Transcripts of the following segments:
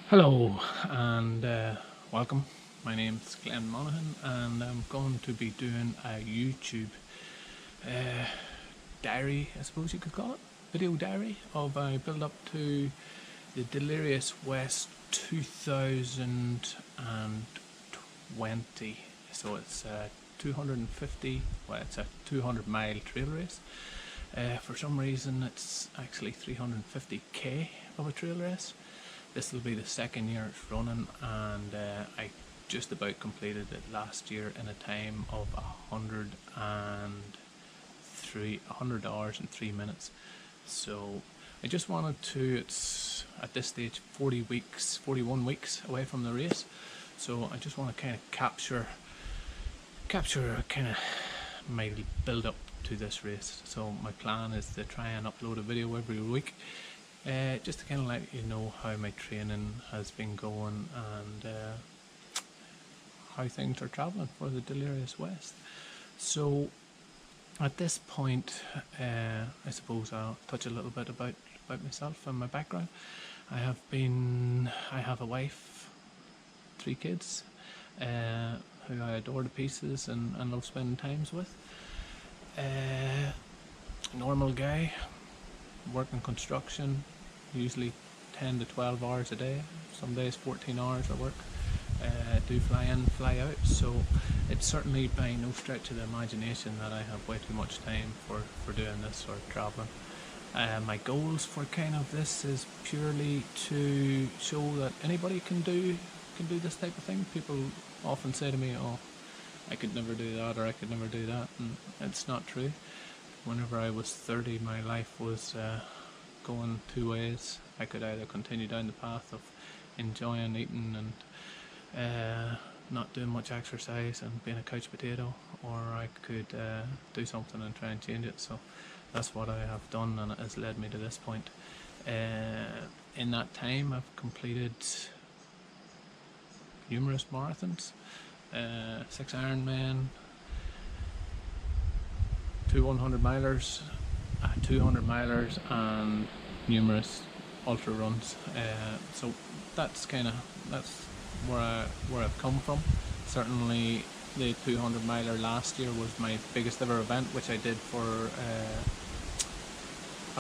Hello and welcome. My name's Glenn Monaghan and I'm going to be doing a YouTube diary, I suppose you could call it, video diary of a build up to the Delirious West 2020. So it's 250, well, it's a 200-mile trail race. For some reason, it's actually 350k of a trail race. This will be the second year it's running, and I just about completed it last year in a time of 100 hours and 3 minutes. So I just wanted to, it's at this stage 41 weeks away from the race. So I just want to kind of capture kind of my build up to this race. So my plan is to try and upload a video every week, just to kind of let you know how my training has been going and how things are travelling for the Delirious West. So at this point, I suppose I'll touch a little bit about myself and my background. I have a wife, 3 kids, who I adore to pieces and love spending times with. Normal guy, working construction, usually 10 to 12 hours a day, some days 14 hours at work. Do fly in, fly out, so it's certainly by no stretch of the imagination that I have way too much time for doing this or travelling. My goals for kind of this is purely to show that anybody can do this type of thing. People often say to me, "Oh, I could never do that," or "I could never do that," and it's not true. Whenever I was 30, my life was going two ways. I could either continue down the path of enjoying eating and not doing much exercise and being a couch potato, or I could do something and try and change it. So that's what I have done, and it has led me to this point. In that time, I've completed numerous marathons, 6 Ironman, 2 100-milers, 200-milers, and numerous ultra runs. So that's where I've come from. Certainly the 200-miler last year was my biggest ever event, which I did for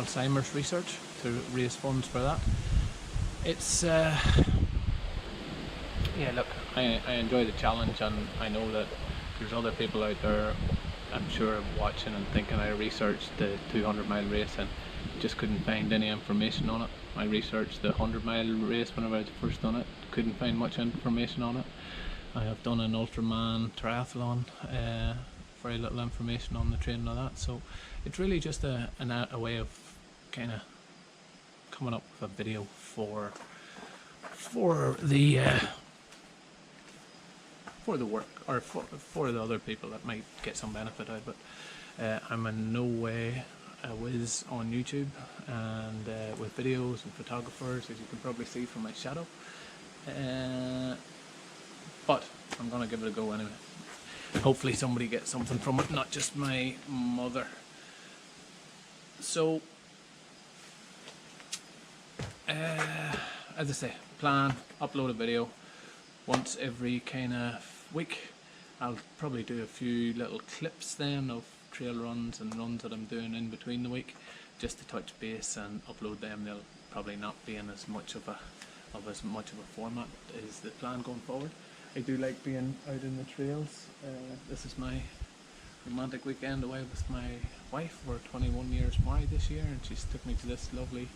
Alzheimer's research to raise funds for that. It's yeah, look, I enjoy the challenge, and I know that there's other people out there, I'm sure, watching and thinking I researched the 200-mile race and just couldn't find any information on it. I researched the 100-mile race whenever I first done it, couldn't find much information on it. I have done an Ultraman triathlon, very little information on the training of that. So it's really just a way of kind of coming up with a video for the work, or for the other people that might get some benefit out of it. I'm in no way a whiz on YouTube and with videos and photographers, as you can probably see from my shadow. But I'm going to give it a go anyway. Hopefully somebody gets something from it, not just my mother. So, as I say, plan, upload a video once every kind of week. I'll probably do a few little clips then of trail runs and runs that I'm doing in between the week, just to touch base and upload them. They'll probably not be in as much of a format is the plan going forward. I do like being out in the trails. This is my romantic weekend away with my wife. We're 21 years married this year, and she's took me to this lovely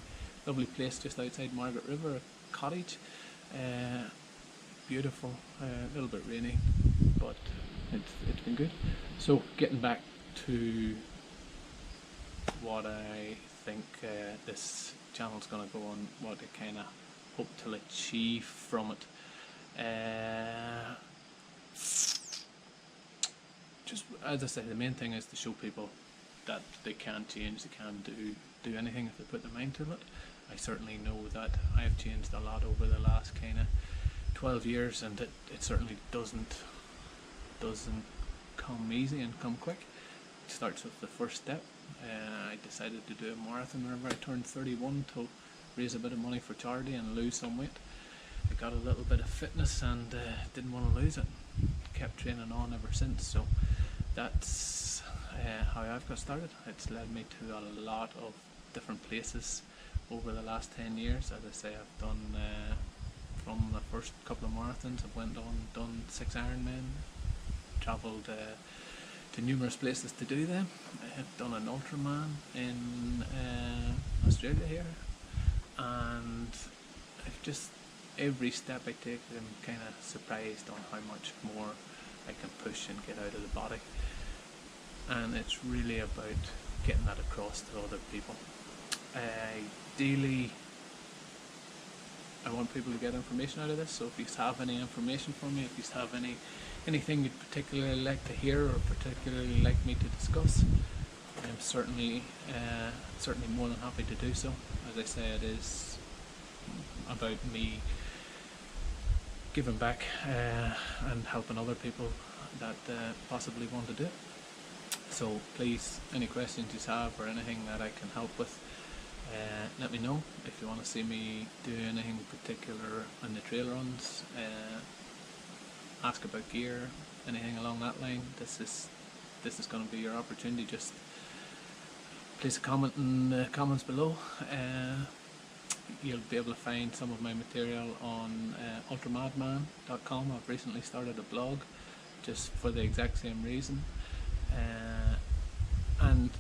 place just outside Margaret River, a cottage. Beautiful, a little bit rainy, but it's been good. So getting back to what I think this channel's going to go on, what I kind of hope to achieve from it. Just as I say, the main thing is to show people that they can change, they can do anything if they put their mind to it. I certainly know that I have changed a lot over the last kind of 12 years, and it certainly doesn't come easy and come quick. It starts with the first step. I decided to do a marathon whenever I turned 31 to raise a bit of money for charity and lose some weight. I got a little bit of fitness and didn't want to lose it. Kept training on ever since, so that's how I've got started. It's led me to a lot of different places over the last 10 years. As I say, I've done from the first couple of marathons, I've went on, done 6 Ironman, travelled to numerous places to do them. I've done an Ultraman in Australia here, and I've just, every step I take, I'm kind of surprised on how much more I can push and get out of the body, and it's really about getting that across to other people. Ideally, I want people to get information out of this, so if you have any information for me, if you have anything you'd particularly like to hear or particularly like me to discuss, I'm certainly more than happy to do so. As I say, it is about me giving back and helping other people that possibly want to do it. So please, any questions you have or anything that I can help with, let me know. If you want to see me do anything particular on the trail runs, ask about gear, anything along that line, this is going to be your opportunity. Just place a comment in the comments below. You'll be able to find some of my material on ultramadman.com. I've recently started a blog just for the exact same reason, and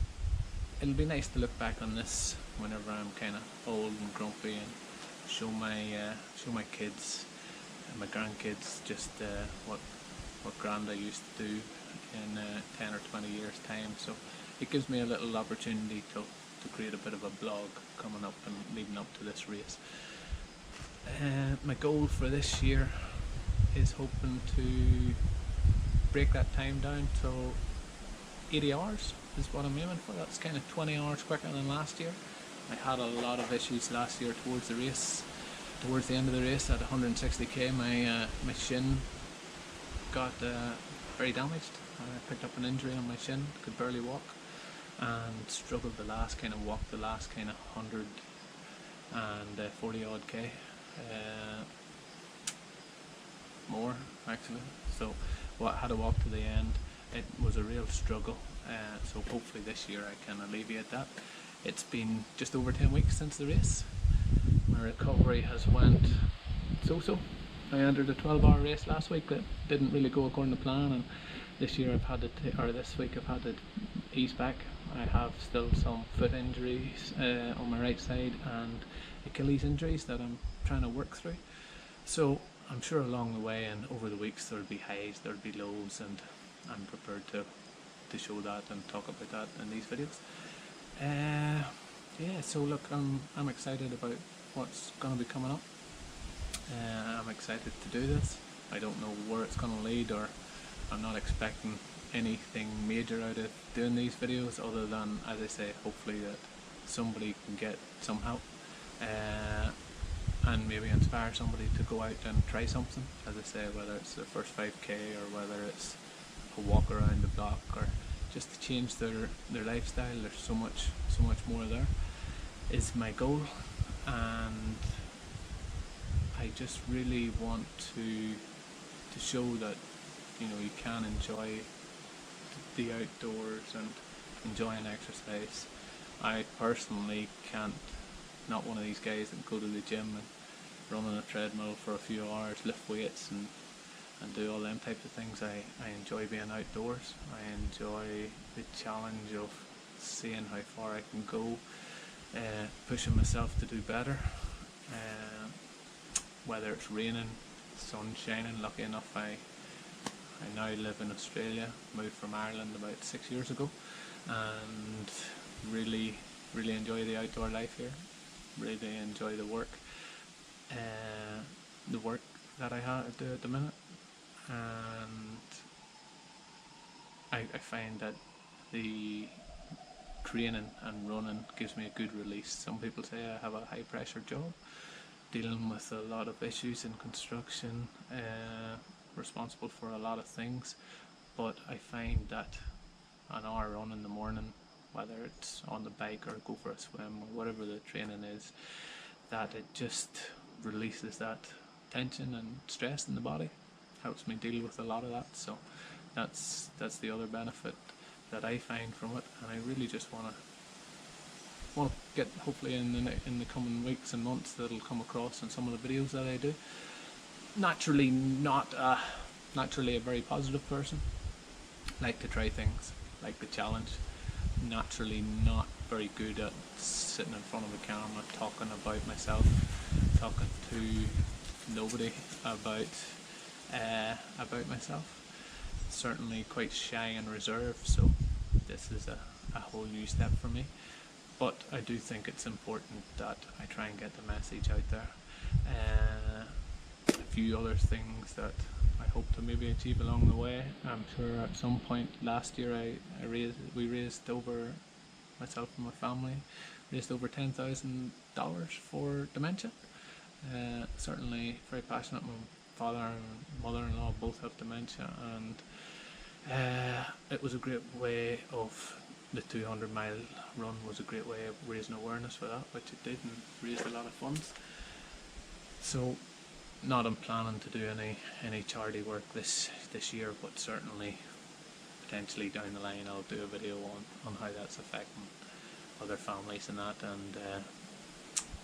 it'll be nice to look back on this whenever I'm kind of old and grumpy and show my kids and my grandkids just what Granda used to do in 10 or 20 years time. So it gives me a little opportunity to create a bit of a blog coming up and leading up to this race. My goal for this year is hoping to break that time down to 80 hours is what I'm aiming for. That's kind of 20 hours quicker than last year. I had a lot of issues last year towards the race. Towards the end of the race at 160k, my shin got very damaged. I picked up an injury on my shin, could barely walk, and struggled the last kind of 140 odd k, more actually. So I had to walk to the end. It was a real struggle. So hopefully this year I can alleviate that. It's been just over 10 weeks since the race. My recovery has went so-so. I entered a 12-hour race last week that didn't really go according to plan, and this year I've had to, this week I've had to ease back. I have still some foot injuries on my right side and Achilles injuries that I'm trying to work through. So I'm sure along the way and over the weeks there'll be highs, there'll be lows, and I'm prepared to show that and talk about that in these videos. Yeah, so look, I'm excited about what's going to be coming up. I'm excited to do this. I don't know where it's going to lead, or I'm not expecting anything major out of doing these videos other than, as I say, hopefully that somebody can get some help and maybe inspire somebody to go out and try something. As I say, whether it's the first 5k or whether it's a walk around the block or just to change their lifestyle. There's so much more there is my goal, and I just really want to show that, you know, you can enjoy the outdoors and enjoy an exercise. I personally can't, not one of these guys that go to the gym and run on a treadmill for a few hours, lift weights and do all them types of things. I enjoy being outdoors. I enjoy the challenge of seeing how far I can go, pushing myself to do better. Whether it's raining, sun shining. Lucky enough I now live in Australia, moved from Ireland about 6 years ago, and really enjoy the outdoor life here. Really enjoy the work that I do at the minute, and I find that the training and running gives me a good release. Some people say I have a high pressure job, dealing with a lot of issues in construction, responsible for a lot of things, but I find that an hour run in the morning, whether it's on the bike or go for a swim or whatever the training is, that it just releases that tension and stress in the body. Helps me deal with a lot of that. So that's the other benefit that I find from it, and I really just want to get, hopefully in the coming weeks and months, that'll come across in some of the videos that I do. Naturally naturally a very positive person, like to try things, like the challenge. Naturally not very good at sitting in front of a camera talking about myself, talking to nobody about myself. Certainly quite shy and reserved, so this is a whole new step for me. But I do think it's important that I try and get the message out there. A few other things that I hope to maybe achieve along the way. I'm sure at some point last year we raised over, myself and my family, raised over $10,000 for dementia. Certainly very passionate. My father and mother-in-law both have dementia, and it was a great way of, the 200-mile run was a great way of raising awareness for that, which it did, and raised a lot of funds. So not I'm planning to do any charity work this year, but certainly potentially down the line I'll do a video on how that's affecting other families and that, and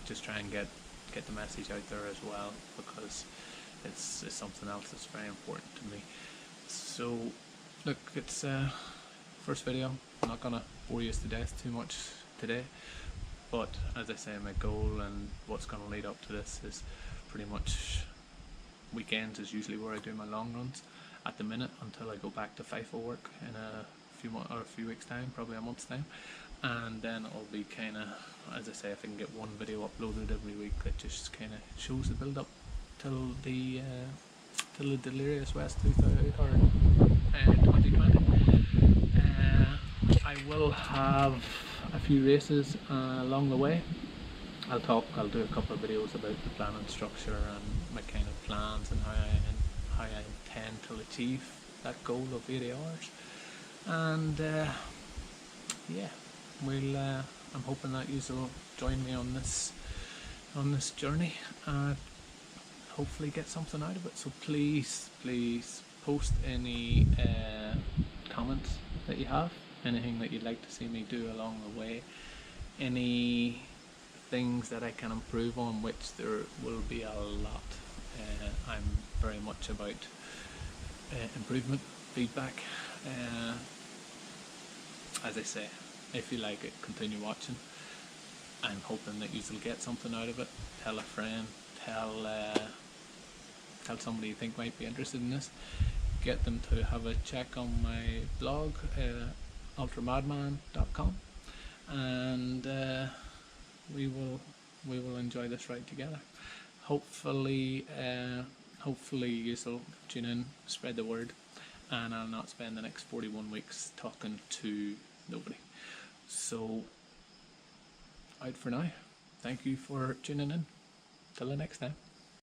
just try and get the message out there as well, because it's something else that's very important to me. So look, it's first video. I'm not gonna bore you to death too much today, but as I say, my goal and what's gonna lead up to this is pretty much weekends is usually where I do my long runs at the minute, until I go back to FIFO work in a few weeks time, probably a month's time, and then I'll be kind of, as I say, if I can get one video uploaded every week that just kind of shows the build up till the Delirious West 2020. I will have a few races along the way. I'll do a couple of videos about the plan and structure and my kind of plans and how I intend to achieve that goal of 80 hours. And yeah, I'm hoping that you will join me on this journey and hopefully get something out of it. So please post any comments that you have, anything that you'd like to see me do along the way, any things that I can improve on, which there will be a lot. I'm very much about improvement, feedback. As I say, if you like it, continue watching. I'm hoping that you will get something out of it. Tell a friend, tell somebody you think might be interested in this. Get them to have a check on my blog, ultramadman.com, and we will enjoy this ride together. Hopefully you'll tune in, spread the word, and I'll not spend the next 41 weeks talking to nobody. So out for now. Thank you for tuning in. Till the next time.